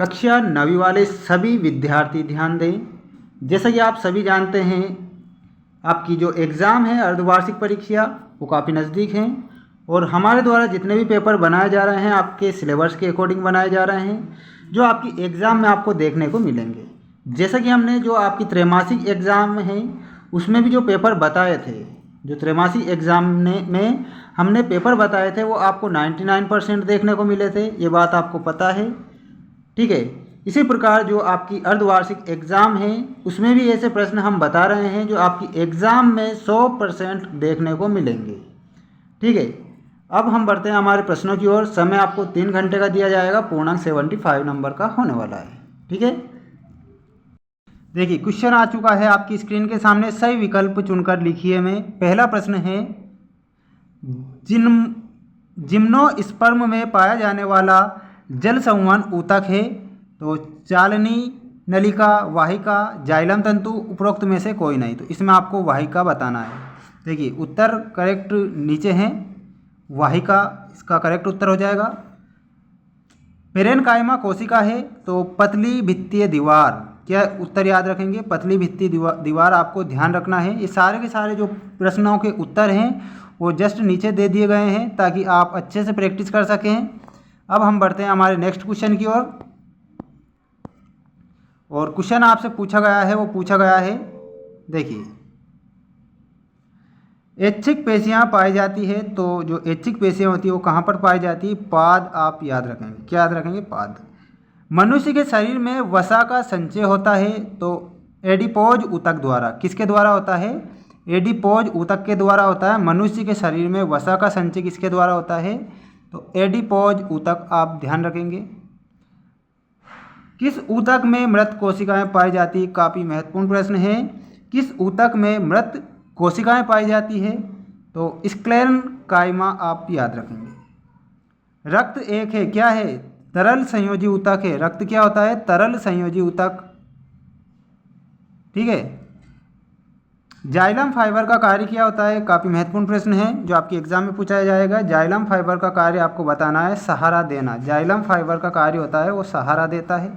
कक्षा 9वीं वाले सभी विद्यार्थी ध्यान दें। जैसा कि आप सभी जानते हैं, आपकी जो एग्ज़ाम है अर्धवार्षिक परीक्षा वो काफ़ी नज़दीक हैं और हमारे द्वारा जितने भी पेपर बनाए जा रहे हैं आपके सिलेबस के अकॉर्डिंग बनाए जा रहे हैं, जो आपकी एग्ज़ाम में आपको देखने को मिलेंगे। जैसा कि हमने जो आपकी त्रैमासिक एग्ज़ाम है उसमें भी जो पेपर बताए थे, जो त्रैमासिक एग्ज़ाम में हमने पेपर बताए थे वो आपको 99% देखने को मिले थे, ये बात आपको पता है, ठीक है। इसी प्रकार जो आपकी अर्धवार्षिक एग्ज़ाम है उसमें भी ऐसे प्रश्न हम बता रहे हैं जो आपकी एग्ज़ाम में 100% देखने को मिलेंगे, ठीक है। अब हम बढ़ते हैं हमारे प्रश्नों की ओर। समय आपको 3 घंटे का दिया जाएगा, पूर्णांक 75 नंबर का होने वाला है, ठीक है। देखिए क्वेश्चन आ चुका है आपकी स्क्रीन के सामने, सही विकल्प चुनकर लिखिए में। पहला प्रश्न है, जिम्नोस्पर्म में पाया जाने वाला जल संवहन ऊतक है तो चालनी, नलिका, वाहिका, जाइलम तंतु, उपरोक्त में से कोई नहीं। तो इसमें आपको वाहिका बताना है। देखिए उत्तर करेक्ट नीचे हैं, वाहिका इसका करेक्ट उत्तर हो जाएगा। पेरेनकाइमा कोशिका है तो पतली भित्तीय दीवार, क्या उत्तर याद रखेंगे? पतली भित्तीय दीवार आपको ध्यान रखना है। ये सारे के सारे जो प्रश्नों के उत्तर हैं वो जस्ट नीचे दे दिए गए हैं ताकि आप अच्छे से प्रैक्टिस कर सकें। अब हम बढ़ते हैं हमारे नेक्स्ट क्वेश्चन की ओर। और क्वेश्चन आपसे पूछा गया है, वो पूछा गया है, देखिए ऐच्छिक पेशियां पाई जाती है तो जो ऐच्छिक पेशियां होती है वो कहाँ पर पाई जाती है? पाद आप याद रखेंगे। क्या याद रखेंगे? पाद। मनुष्य के शरीर में वसा का संचय होता है तो एडिपोज ऊतक द्वारा, किसके द्वारा होता है? एडिपोज ऊतक के द्वारा होता है। मनुष्य के शरीर में वसा का संचय किसके द्वारा होता है? तो एडिपोज ऊतक आप ध्यान रखेंगे। किस ऊतक में मृत कोशिकाएं पाई जाती? काफ़ी महत्वपूर्ण प्रश्न है। किस ऊतक में मृत कोशिकाएं पाई जाती है? तो स्क्लेरेनकाइमा आप याद रखेंगे। रक्त एक है, क्या है? तरल संयोजी ऊतक है। रक्त क्या होता है? तरल संयोजी ऊतक, ठीक है। जाइलम फाइबर का कार्य क्या होता है? काफ़ी महत्वपूर्ण प्रश्न है जो आपके एग्जाम में पूछा जाएगा। जाइलम फाइबर का कार्य आपको बताना है सहारा देना। जाइलम फाइबर का कार्य होता है वो सहारा देता है।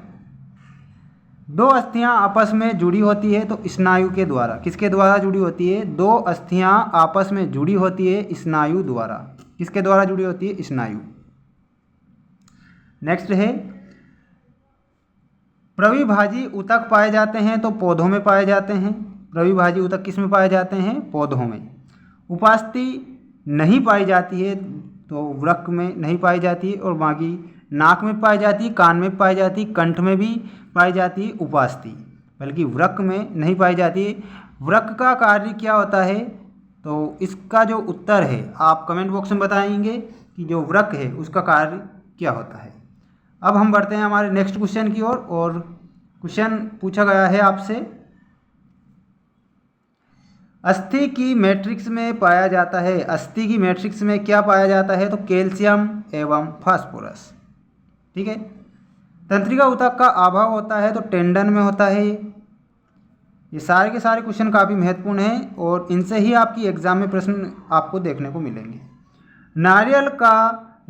दो अस्थियां आपस में जुड़ी होती है तो स्नायु के द्वारा, किसके द्वारा जुड़ी होती है? दो अस्थियां आपस में जुड़ी होती है स्नायु द्वारा। किसके द्वारा जुड़ी होती है? स्नायु। नेक्स्ट है, प्रविभाजी ऊतक पाए जाते हैं तो पौधों में पाए जाते हैं। प्रविभाजी ऊतक किस में पाए जाते हैं? पौधों में। उपास्थि नहीं पाई जाती है तो वृक्क में नहीं पाई जाती है, और बाकी नाक में पाई जाती है, कान में पाई जाती है, कंठ में भी पाई जाती है उपास्थि, बल्कि वृक्क में नहीं पाई जाती है। वृक्क का कार्य क्या होता है? तो इसका जो उत्तर है आप कमेंट बॉक्स में बताएंगे कि जो वृक्क है उसका कार्य क्या होता है। अब हम बढ़ते हैं हमारे नेक्स्ट क्वेश्चन की ओर। और क्वेश्चन पूछा गया है आपसे, अस्थि की मैट्रिक्स में पाया जाता है। अस्थि की मैट्रिक्स में क्या पाया जाता है? तो कैल्शियम एवं फास्फोरस, ठीक है। तंत्रिका ऊतक का अभाव होता है तो टेंडन में होता है। ये सारे के सारे क्वेश्चन काफ़ी महत्वपूर्ण हैं और इनसे ही आपकी एग्जाम में प्रश्न आपको देखने को मिलेंगे। नारियल का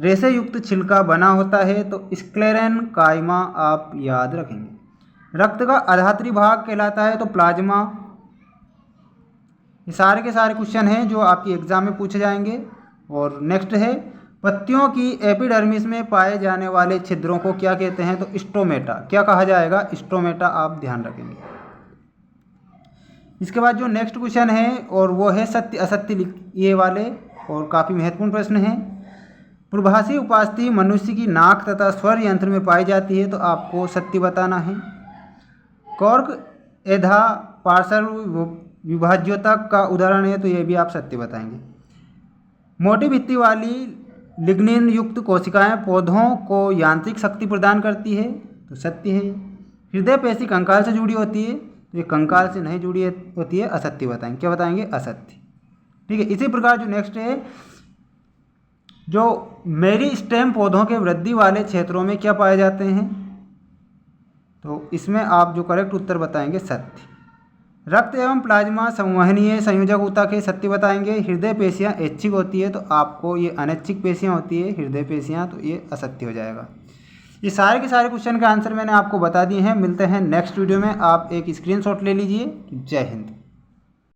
रेशे युक्त छिलका बना होता है तो स्क्लेरेनकाइमा आप याद रखेंगे। रक्त का अधात्री भाग कहलाता है तो प्लाज्मा। ये सारे के सारे क्वेश्चन हैं जो आपकी एग्जाम में पूछे जाएंगे। और नेक्स्ट है, पत्तियों की एपिडर्मिस में पाए जाने वाले छिद्रों को क्या कहते हैं? तो स्टोमेटा। क्या कहा जाएगा? स्टोमेटा आप ध्यान रखेंगे। इसके बाद जो नेक्स्ट क्वेश्चन है और वो है सत्य असत्य, ये वाले और काफ़ी महत्वपूर्ण प्रश्न हैं। प्रभासी उपास्थि मनुष्य की नाक तथा स्वर यंत्र में पाई जाती है तो आपको सत्य बताना है। कॉर्क एधा पार्श्व विभाज्योतक का उदाहरण है तो ये भी आप सत्य बताएंगे। मोटी भित्ति वाली लिग्निन युक्त कोशिकाएं पौधों को यांत्रिक शक्ति प्रदान करती है तो सत्य है। हृदय पेशी कंकाल से जुड़ी होती है तो ये कंकाल से नहीं जुड़ी होती है, असत्य बताएंगे। क्या बताएंगे? असत्य, ठीक है। इसी प्रकार जो नेक्स्ट है, जो मेरिस्टेम पौधों के वृद्धि वाले क्षेत्रों में क्या पाए जाते हैं? तो इसमें आप जो करेक्ट उत्तर बताएंगे सत्य। रक्त एवं प्लाज्मा संवहनीय संयोजक ऊतक है, सत्य बताएंगे। हृदय पेशियां ऐच्छिक होती है तो आपको ये अनैच्छिक पेशियां होती है हृदय पेशियां, तो ये असत्य हो जाएगा। ये सारे के सारे क्वेश्चन का आंसर मैंने आपको बता दिए हैं। मिलते हैं नेक्स्ट वीडियो में। आप एक स्क्रीनशॉट ले लीजिए। जय हिंद।